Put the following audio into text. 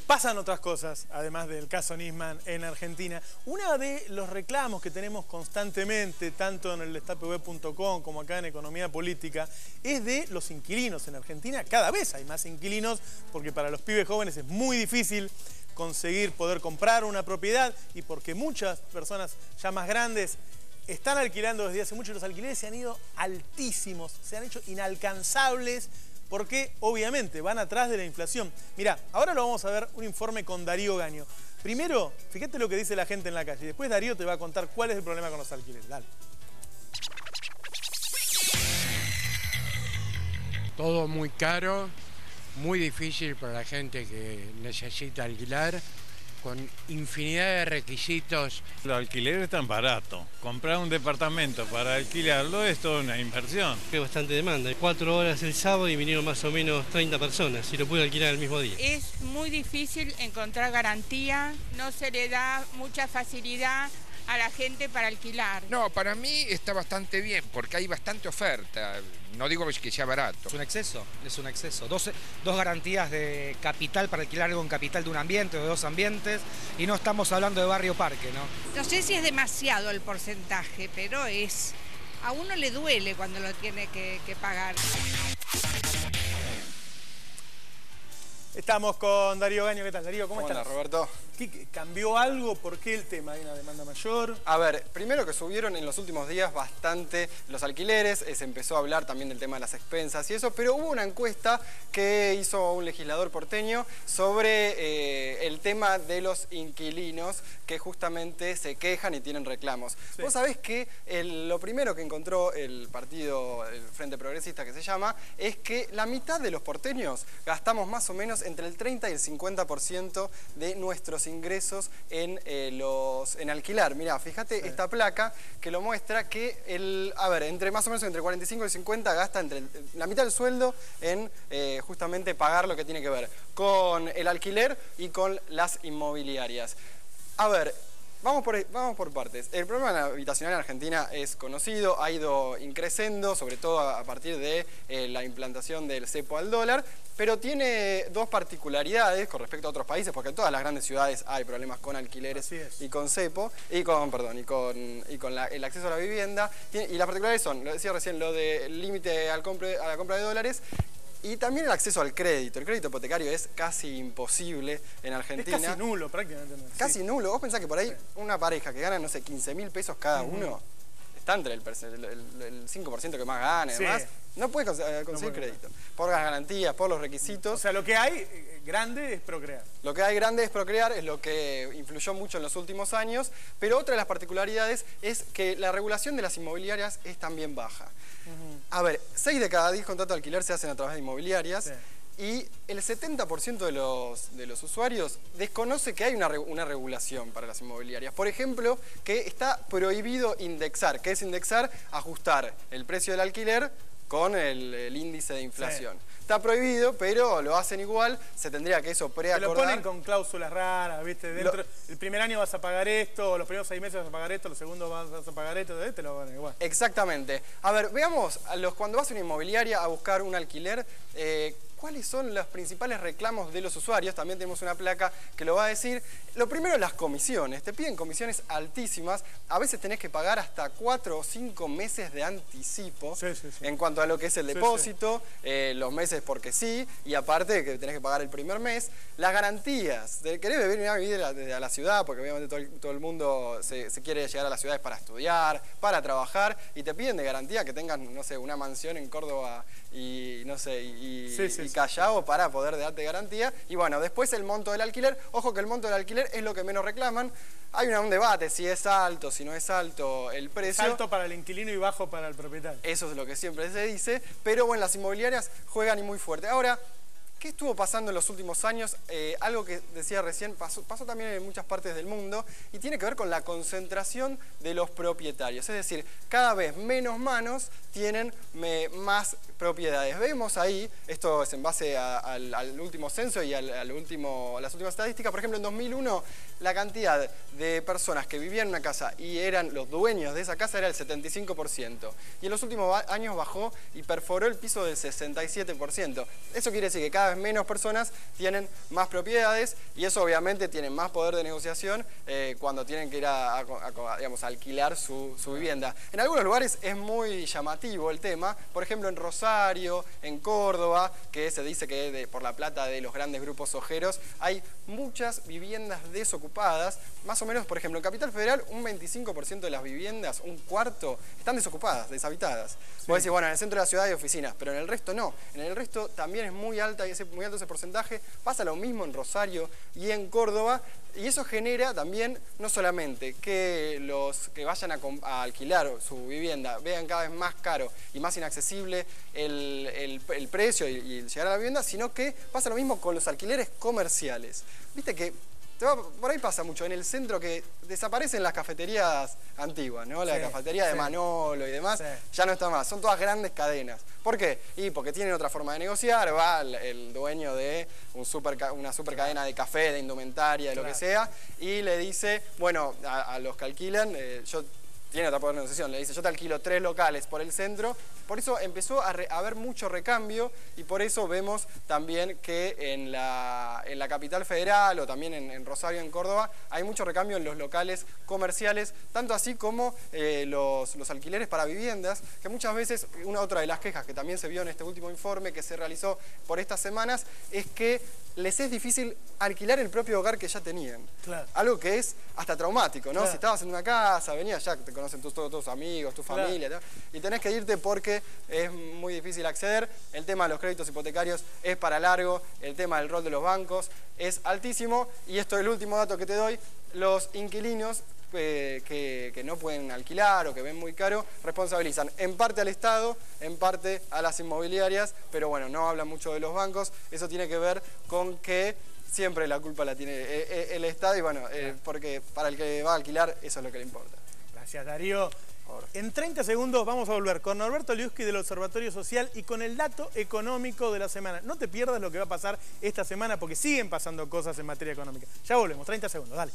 pasan otras cosas, además del caso Nisman en Argentina. Uno de los reclamos que tenemos constantemente, tanto en el destapeweb.com como acá en Economía Política, es de los inquilinos en Argentina. Cada vez hay más inquilinos porque para los pibes jóvenes es muy difícil conseguir poder comprar una propiedad y porque muchas personas ya más grandes están alquilando desde hace mucho y los alquileres se han ido altísimos, se han hecho inalcanzables porque obviamente van atrás de la inflación. Mirá, ahora lo vamos a ver un informe con Darío Gaño. Primero, fíjate lo que dice la gente en la calle. Después Darío te va a contar cuál es el problema con los alquileres. Dale. Todo muy caro, muy difícil para la gente que necesita alquilar, con infinidad de requisitos. Los alquileres están baratos. Comprar un departamento para alquilarlo es toda una inversión. Hay bastante demanda. 4 horas el sábado y vinieron más o menos 30 personas y lo pude alquilar el mismo día. Es muy difícil encontrar garantía, no se le da mucha facilidad a la gente para alquilar. No, para mí está bastante bien porque hay bastante oferta. No digo que sea barato. Es un exceso. Dos garantías de capital para alquilar algo en capital de un ambiente o de 2 ambientes y no estamos hablando de barrio parque, ¿no? No sé si es demasiado el porcentaje, pero a uno le duele cuando lo tiene que pagar. Estamos con Darío Gaño. ¿Qué tal, Darío? ¿Cómo estás? Hola, Roberto. ¿Cambió algo? ¿Por qué el tema? ¿Hay una demanda mayor? A ver, primero que subieron en los últimos días bastante los alquileres, se empezó a hablar también del tema de las expensas y eso, pero hubo una encuesta que hizo un legislador porteño sobre el tema de los inquilinos que justamente se quejan y tienen reclamos. Sí. Vos sabés que lo primero que encontró el partido, el Frente Progresista que se llama, es que la mitad de los porteños gastamos más o menos entre el 30 y el 50% de nuestros ingresos en alquilar. Mirá, fíjate esta placa que lo muestra que más o menos entre 45 y 50 gasta la mitad del sueldo en justamente pagar lo que tiene que ver con el alquiler y con las inmobiliarias. A ver, vamos por partes. El problema habitacional en Argentina es conocido, ha ido increciendo, sobre todo a partir de la implantación del cepo al dólar, pero tiene dos particularidades con respecto a otros países, porque en todas las grandes ciudades hay problemas con alquileres y con cepo, y con el acceso a la vivienda. Y las particularidades son, lo decía recién, lo del límite a la compra de dólares, y también el acceso al crédito. El crédito hipotecario es casi imposible en Argentina. Es casi nulo prácticamente. Casi nulo. Vos pensás que por ahí una pareja que gana, no sé, 15.000 pesos cada uno, está entre el 5% que más gana y demás, no puede conseguir crédito. Por las garantías, por los requisitos. O sea, lo que hay grande es Procrear. Lo que hay grande es Procrear, es lo que influyó mucho en los últimos años, pero otra de las particularidades es que la regulación de las inmobiliarias es también baja. A ver, 6 de cada 10 contratos de alquiler se hacen a través de inmobiliarias. Y el 70% de los usuarios desconoce que hay una regulación para las inmobiliarias. Por ejemplo, que está prohibido indexar. ¿Qué es indexar? Ajustar el precio del alquiler con el índice de inflación. Está prohibido, pero lo hacen igual, se tendría que eso preacordar. Te lo ponen con cláusulas raras, ¿viste? El primer año vas a pagar esto, los primeros 6 meses vas a pagar esto, los segundos vas a pagar esto, te lo ponen igual. Exactamente. A ver, veamos, cuando vas a una inmobiliaria a buscar un alquiler, ¿cuáles son los principales reclamos de los usuarios? También tenemos una placa que lo va a decir. Lo primero, las comisiones. Te piden comisiones altísimas. A veces tenés que pagar hasta 4 o 5 meses de anticipo en cuanto a lo que es el depósito, los meses porque sí, y aparte que tenés que pagar el primer mes. Las garantías. ¿Querés vivir a la ciudad? Porque obviamente todo el mundo se quiere llegar a las ciudades para estudiar, para trabajar, y te piden de garantía que tengan, no sé, una mansión en Córdoba y no sé, y Callao para poder darte garantía. Y bueno, después el monto del alquiler. Ojo que el monto del alquiler es lo que menos reclaman. Hay un debate si es alto, si no es alto el precio. Es alto para el inquilino y bajo para el propietario. Eso es lo que siempre se dice. Pero bueno, las inmobiliarias juegan y muy fuerte. Ahora, ¿qué estuvo pasando en los últimos años? Algo que decía recién, pasó también en muchas partes del mundo y tiene que ver con la concentración de los propietarios. Es decir, cada vez menos manos tienen más propiedades. Vemos ahí, esto es en base al último censo y a las últimas estadísticas. Por ejemplo, en 2001 la cantidad de personas que vivían en una casa y eran los dueños de esa casa era el 75%. Y en los últimos años bajó y perforó el piso del 67%. Eso quiere decir que cada cada vez menos personas tienen más propiedades y eso obviamente tienen más poder de negociación cuando tienen que ir digamos, a alquilar su vivienda. En algunos lugares es muy llamativo el tema, por ejemplo en Rosario, en Córdoba, que se dice que por la plata de los grandes grupos sojeros hay muchas viviendas desocupadas, más o menos, por ejemplo, en Capital Federal un 25% de las viviendas, un cuarto, están desocupadas, deshabitadas. Sí. Vos decís, bueno, en el centro de la ciudad hay oficinas, pero en el resto no. En el resto también es muy alto ese porcentaje. Pasa lo mismo en Rosario y en Córdoba. Y eso genera también, no solamente que los que vayan a alquilar su vivienda vean cada vez más caro y más inaccesible el precio y llegar a la vivienda, sino que pasa lo mismo con los alquileres comerciales. Viste que por ahí pasa mucho, en el centro que desaparecen las cafeterías antiguas, ¿no? La cafetería de Manolo y demás, ya no está más, son todas grandes cadenas. ¿Por qué? Y porque tienen otra forma de negociar, va el dueño de una super cadena de café, de indumentaria, de lo que sea, y le dice, bueno, a los que alquilan, tiene otra poder de negociación, le dice, yo te alquilo 3 locales por el centro. Por eso empezó a haber mucho recambio y por eso vemos también que en la Capital Federal o también en Rosario, en Córdoba, hay mucho recambio en los locales comerciales, tanto así como los alquileres para viviendas, que muchas veces, otra de las quejas que también se vio en este último informe que se realizó por estas semanas, es que les es difícil alquilar el propio hogar que ya tenían. Claro. Algo que es hasta traumático, ¿no? Claro. Si estabas en una casa, venías ya, te conocen todos tus amigos, tu familia, ¿no? Y tenés que irte porque es muy difícil acceder. El tema de los créditos hipotecarios es para largo, el tema del rol de los bancos es altísimo. Y esto es el último dato que te doy, los inquilinos que no pueden alquilar o que ven muy caro, responsabilizan en parte al Estado, en parte a las inmobiliarias, pero bueno, no hablan mucho de los bancos. Eso tiene que ver con que siempre la culpa la tiene el Estado y bueno, porque para el que va a alquilar eso es lo que le importa. Gracias, Darío. En 30 segundos vamos a volver con Norberto Liuski del Observatorio Social y con el dato económico de la semana. No te pierdas lo que va a pasar esta semana porque siguen pasando cosas en materia económica. Ya volvemos, 30 segundos, dale.